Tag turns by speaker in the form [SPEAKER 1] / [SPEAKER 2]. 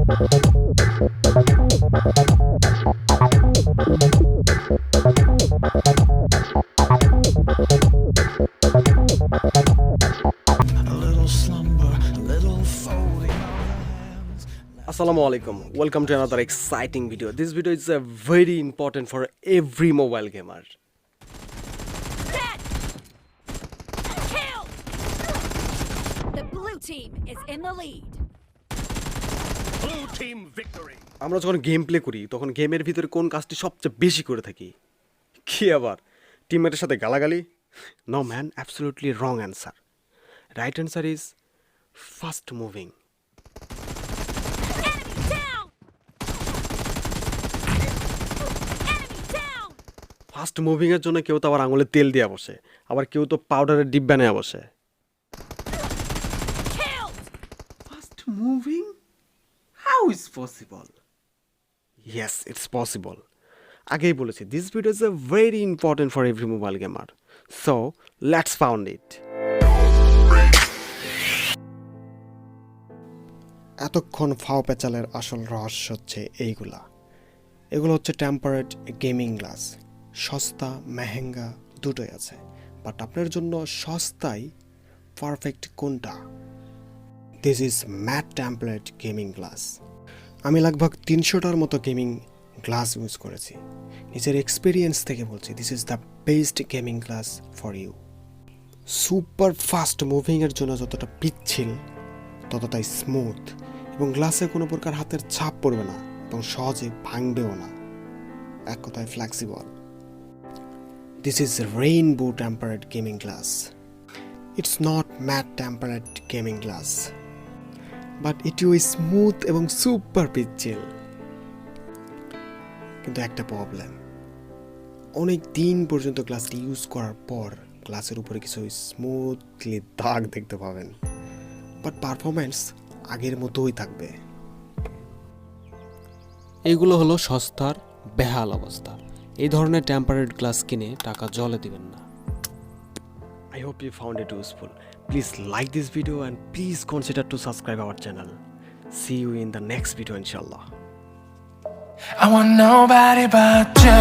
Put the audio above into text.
[SPEAKER 1] Assalamualaikum. Welcome to another exciting video. This video is very important for every mobile gamer.
[SPEAKER 2] Dead! Kill! The blue team is in the lead.
[SPEAKER 3] Blue team victory.
[SPEAKER 1] আমরা যখন game play করি তখন গেমের ভিতরে কোন কাজটি সবচেয়ে বেশি করে থাকি? কি আবার টিমমেটের সাথে গালাগালি? No man, absolutely wrong answer. Right answer is fast moving. Fast moving এর জন্য কেউ তো আবার আঙুলে তেল দিয়ে বসে, আবার কেউ তো পাউডারের ডিব্বা নিয়ে বসে। Fast moving? How is possible? Yes, it's possible. আগেই বলেছি, this video is very important for every mobile gamer. So let's found it. এতক্ষণ ফাও পেচালের আসল রহস্য হচ্ছে এগুলো হচ্ছে টেম্পারেট গেমিং গ্লাস। সস্তা মেহেঙ্গা দুটোই আছে, বাট আপনার জন্য সস্তায় পারফেক্ট কোনটা? This is matte tempered gaming glass. আমি লগভগ 300টার মতো গেমিং গ্লাস ইউজ করেছি। নিজের এক্সপিরিয়েন্স থেকে বলছি, this is the best gaming glass for you. Super fast মুভিংয়ের জন্য যতটা পিচ্ছিল ততটাই স্মুথ, এবং গ্লাসে কোনো প্রকার হাতের ছাপ পড়বে না এবং সহজে ভাঙবেও না। এক কথায় flexible. This is a rainbow tempered gaming glass. It's not matte tempered gaming glass, but it is smooth এবং super পিচ্ছিল। কিন্তু একটা প্রবলেম, অনেক দিন পর্যন্ত গ্লাসটি ইউজ করার পর গ্লাসের উপরে কিছু স্মুথলি দাগ দেখতে পাবেন, বাট পারফরমেন্স আগের মতোই থাকবে। এগুলো হলো সস্তার বেহাল অবস্থা। এই ধরনের টেম্পারেট গ্লাস কিনে টাকা জলে দিবেন না। I hope you found it useful. Please like this video and please consider to subscribe our channel. See you in the next video, inshallah.
[SPEAKER 4] I want nobody but you.